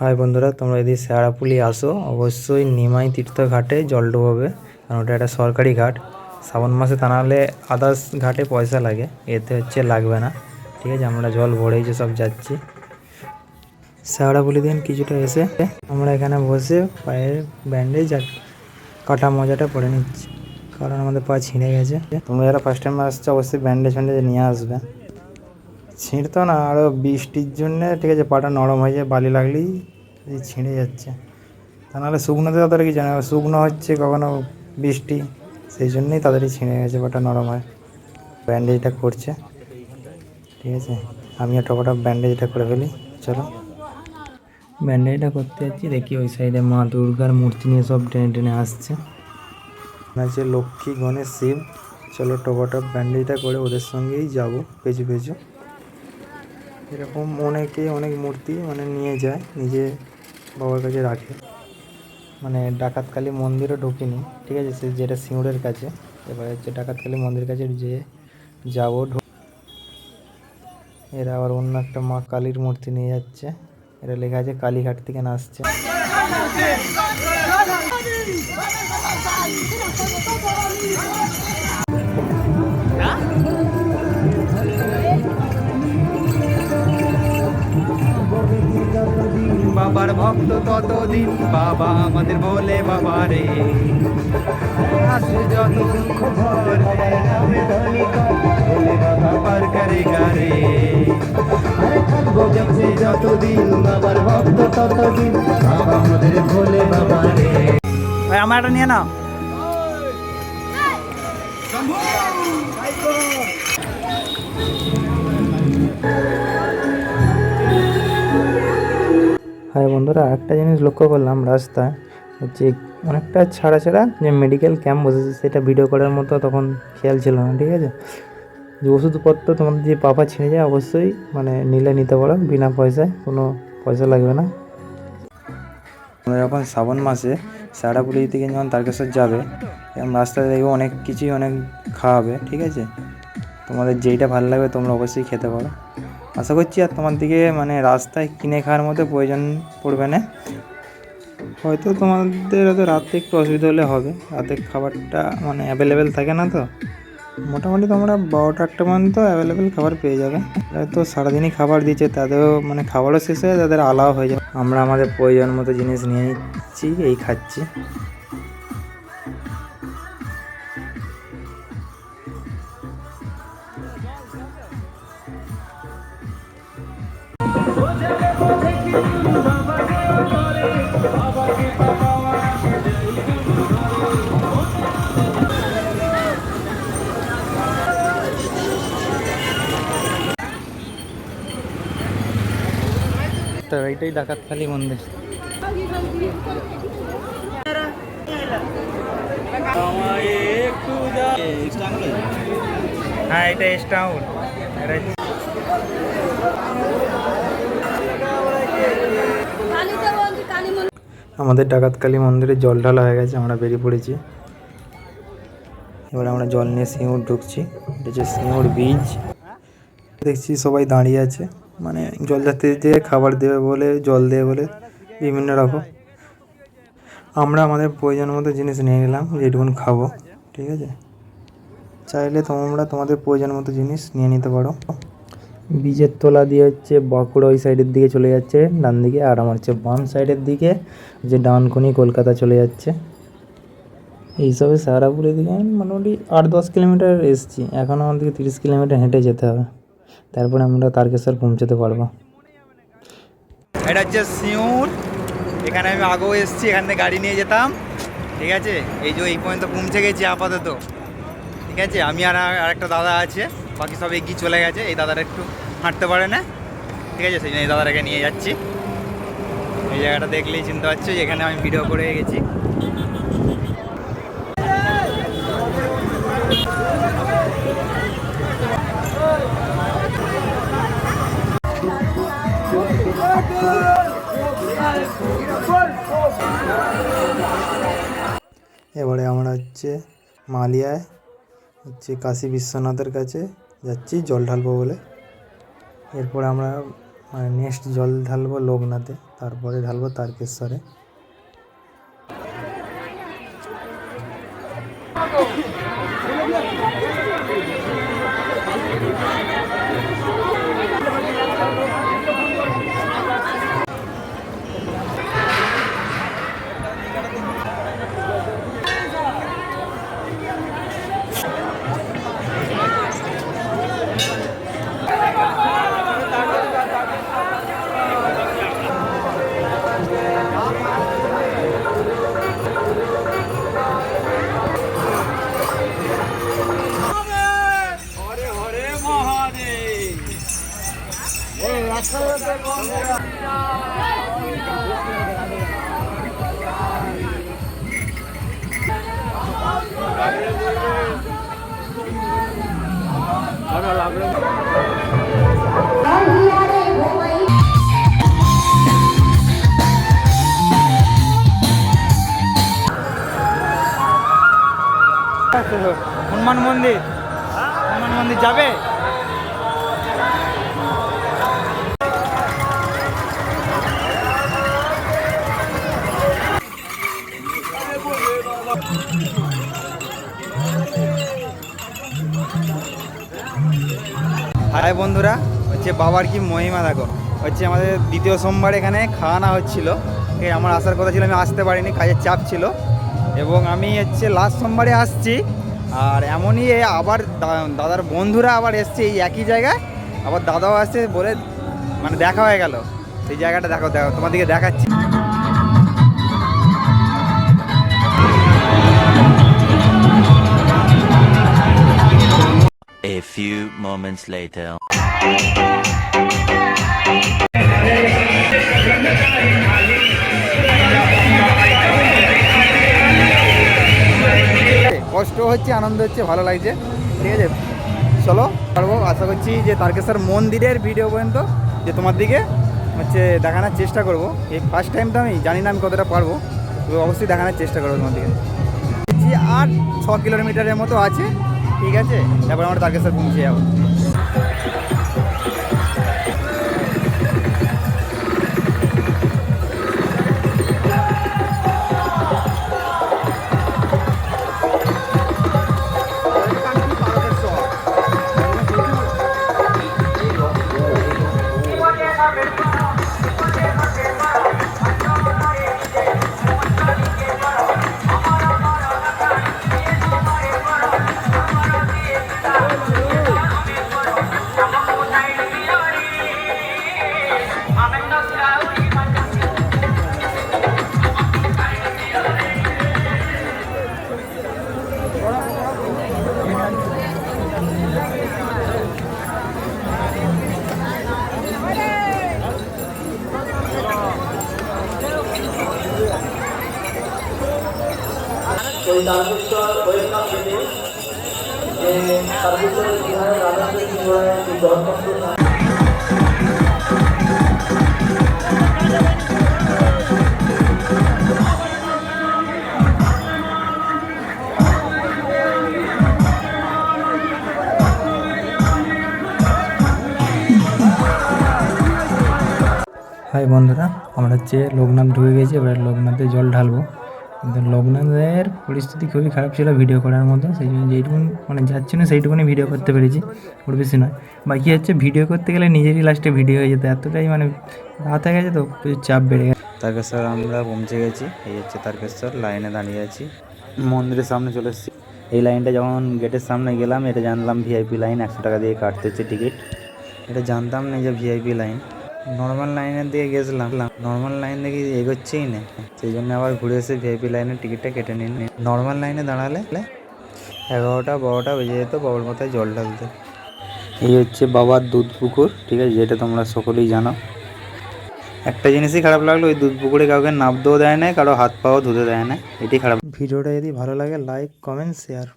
High বন্ধুরা, তোমরা যদি শেয়াড়াপুলি আসো অবশ্যই নিমাই তীর্থ ঘাটে জল ডোবাবে, কারণ ওটা একটা সরকারি ঘাট। শ্রাবণ মাসে তা নাহলে আদার্স ঘাটে পয়সা লাগে, এতে লাগবে না। ঠিক আছে, আমরা জল ভরেই যে সব যাচ্ছি। শেয়াড়াপুলি দিন কিছুটা এসে আমরা এখানে বসে পায়ের ব্যান্ডেজ আর কাটা মজাটা পরে নিচ্ছি, কারণ আমাদের পা ছিঁড়ে গেছে। তোমরা যারা ফার্স্ট টাইম আসছো অবশ্যই ব্যান্ডেজ ফ্যান্ডেজ নিয়ে আসবে। ছিঁড়তো না, আরও বৃষ্টির জন্যে ঠিক আছে পাটা নরম হয়ে যায়, বালি লাগলেই ছিঁড়ে যাচ্ছে। তা নাহলে শুকনোতে তাদের কি জানে, শুকনো হচ্ছে কখনো বৃষ্টি, সেই জন্যই তাদেরই ছিঁড়ে গেছে, পাটা নরম হয়। ব্যান্ডেজটা করছে, ঠিক আছে, আমিও টপাটপ ব্যান্ডেজটা করে ফেলি। চলো ব্যান্ডেজটা করতে যাচ্ছি, দেখি ওই সাইডে মা দুর্গার মূর্তি নিয়ে সব টেনে টেনে আসছে, আছে লক্ষ্মী গণেশ শিব। চলো টপাটপ ব্যান্ডেজটা করে ওদের সঙ্গেই যাব পেছু পেছু। এরকম অনেকে অনেক মূর্তি মানে নিয়ে যায়, নিজে বাবার কাছে রাখে। মানে ডাকাতকালী মন্দিরও ঢুকিনি, ঠিক আছে, সে যেটা সিঙ্গুরের কাছে। এবার হচ্ছে ডাকাতকালী মন্দিরের কাছে যে যাবো। এরা আবার অন্য একটা মা কালীর মূর্তি নিয়ে যাচ্ছে, এটা লেখা আছে কালীঘাট থেকে আসছে। বাবার ভক্ত ততদিন বাবা আমাদের বলে বাবা রে, আসে যত দুঃখ ভর বলে বাবা পার করে গারে। থাকবো বেঁচে যতদিন বাবার ভক্ত ততদিন বাবা আমাদের বলে বাবা রে। ভাই আমার এটা নিয়ে নাও। হ্যাঁ বন্ধুরা, একটা জিনিস লক্ষ্য করলাম রাস্তায় হচ্ছে অনেকটা ছাড়া ছাড়া যে মেডিকেল ক্যাম্প বসেছে, সেটা ভিডিও করার মতো তখন খেয়াল ছিল না। ঠিক আছে, যে ওষুধপত্র তোমাদের যে পাপা ছিঁড়ে যায় অবশ্যই মানে নিলে নিতে পারো, বিনা পয়সায়, কোনো পয়সা লাগবে না। তোমরা যখন শ্রাবণ মাসে শেয়াড়াপুলি থেকে যখন তারকেশ্বর যাবে, এরকম রাস্তায় দেখবে অনেক কিছুই অনেক খাওয়াবে। ঠিক আছে, তোমাদের যেইটা ভালো লাগবে তোমরা অবশ্যই খেতে পারো। আশা করছি আর তোমার দিকে মানে রাস্তায় কিনে খাওয়ার মতো প্রয়োজন পড়বে না। হয়তো তোমাদের হয়তো রাতে একটু অসুবিধা হলে হবে, রাতে খাবারটা মানে অ্যাভেলেবেল থাকে না, তো মোটামুটি তোমরা 12টা-1টা পর্যন্ত অ্যাভেলেবেল খাবার পেয়ে যাবে। তো সারাদিনই খাবার দিচ্ছে, তাদেরও মানে খাবারও শেষ হয়ে তাদের আলাও হয়ে যাবে। আমরা আমাদের প্রয়োজন মতো জিনিস নিয়ে নিচ্ছি, এই খাচ্ছি। তো এইটাই ডাকাতখালী মন্দির। হ্যাঁ, এটা স্টাউন। আমাদের ডাকাতকালী মন্দিরে জল ঢালা হয়ে গেছে, আমরা বেরিয়ে পড়েছি। এবার আমরা জল নিয়ে সিঙ্গুর ঢুকছি। এটা হচ্ছে সিঙ্গুর বীজ। দেখছি সবাই দাঁড়িয়ে আছে, মানে জলযাত্রীদের খাবার দেবে বলে, জল দেবে বলে বিভিন্ন রকম। আমরা আমাদের প্রয়োজন মতো জিনিস নিয়ে নিলাম, যেটুকুন খাবো। ঠিক আছে, চাইলে তোমরা তোমাদের প্রয়োজন মতো জিনিস নিয়ে নিতে পারো। বীজের তোলা দিয়ে হচ্ছে বাঁকুড়া ওই সাইডের দিকে চলে যাচ্ছে ডান দিকে, আর আমার হচ্ছে বাম সাইডের দিকে যে ডানকুনি কলকাতা চলে যাচ্ছে। এইসবে শেয়াড়াপুলির দিকে মোটামুটি 8-10 কিলোমিটার এসেছি, এখনও আমাদেরকে 30 কিলোমিটার হেঁটে যেতে হবে, তারপরে আমরা তারকেশ্বর পৌঁছতে পারবো। এটা হচ্ছে সিঙ্গুর, এখানে আমি আগেও এসেছি, এখান থেকে গাড়ি নিয়ে যেতাম। ঠিক আছে, এই যে এই পর্যন্ত পৌঁছে গেছি আপাতত। ঠিক আছে, আমি আর একটা দাদা আছে, বাকি সব এগিয়ে চলে গেছে। এই দাদারা একটু হাঁটতে পারে না, ঠিক আছে, সেই জন্য এই দাদাটাকে নিয়ে যাচ্ছি। এই জায়গাটা দেখলেই চিনতে পারছো, এখানে আমি ভিডিও করে গেছি। এবারে আমরা হচ্ছে মালিয়ায় হচ্ছে কাশী বিশ্বনাথের কাছে যাচ্ছি জল ঢালবো বলে। এরপর আমরা মানে নেক্সট জল ঢালবো লোকনাথে, তারপরে ঢালবো তারকেশ্বরে। হনুমান মন্দির, হনুমান মন্দির যাবে। হাই বন্ধুরা, হচ্ছে বাবার কি মহিমা দেখো। হচ্ছে আমাদের দ্বিতীয় সোমবার এখানে খাওয়ানো হচ্ছিল। আমার আসার কথা ছিল, আমি আসতে পারিনি, কাজের চাপ ছিল। এবং আমি হচ্ছে লাস্ট সোমবারে আসছি। আর এমনই আবার দাদার বন্ধুরা আবার এসছে এই একই জায়গায়, আবার দাদাও আসছে বলে মানে দেখা হয়ে গেল। সেই জায়গাটা দেখো দেখো, তোমাদেরকে দেখাচ্ছি। A few moments later. কষ্ট হচ্ছে, আনন্দ হচ্ছে, ভালো লাগছে। ঠিক আছে, চলো পারবো। আশা করছি যে তারকেশ্বর মন্দিরের ভিডিও পর্যন্ত যে তোমার দিকে হচ্ছে দেখানোর চেষ্টা করব। এই ফার্স্ট টাইম তো আমি জানি না আমি কতটা পারবো, তবে অবশ্যই দেখানোর চেষ্টা করবো তোমার দিকে। আর 6 কিলোমিটারের মতো আছে, ঠিক আছে, তারপর আমরা তারকেশ্বর পৌঁছে যাবো। ওই তারকেশ্বর ওয়েলকাম দিতে যে তারকেশ্বরের বিহারে রাজেন্দ্র সিংহ রায়ের যে জন্মস্থান। হাই বন্ধুরা, আমরা হচ্ছে লোকনাথ ঢুকে গেছি, এবার লোকনাথে জল ঢালবো। কিন্তু লোকনাথের পরিস্থিতি খুবই খারাপ ছিল ভিডিও করার মতো, সেই জন্য যেইটুকুন মানে যাচ্ছে না সেইটুকুনি ভিডিও করতে পেরেছি, ওর বেশি নয়। বাকি হচ্ছে ভিডিও করতে গেলে নিজেরই লাস্টে ভিডিও হয়ে যেত, এতটাই মানে রাত হয়ে গেছে তো প্রচুর চাপ বেড়ে গেছে। তারকেশ্বর আমরা পৌঁছে গেছি, এই হচ্ছে তারকেশ্বর, লাইনে দাঁড়িয়ে আছি, মন্দিরের সামনে চলে এসেছি। এই লাইনটা যখন গেটের সামনে গেলাম, এটা জানলাম ভিআইপি লাইন, 100 টাকা দিয়ে কাটতে হচ্ছে টিকিট। এটা জানতাম না যে ভিআইপি লাইন। নর্মাল লাইনের দিকে গেছিলাম, নর্মাল লাইন দেখি এগোচ্ছেই না, সেই জন্য আবার ঘুরে এসে ভিআইপি লাইনের টিকিটটা কেটে নিন। নর্মাল লাইনে দাঁড়ালে 11টা 12টা বেজে যেত বাবার মাথায় জল ঢালতে। এই হচ্ছে বাবার দুধ পুকুর, ঠিক আছে, যেটা তোমরা সকলেই জানো। একটা জিনিসই খারাপ লাগলো, ওই দুধ পুকুরে কাউকে নামতেও দেয় না, কারো হাত পাও ধুতে দেয় না, এটাই খারাপ। ভিডিওটা যদি ভালো লাগে লাইক কমেন্ট শেয়ার।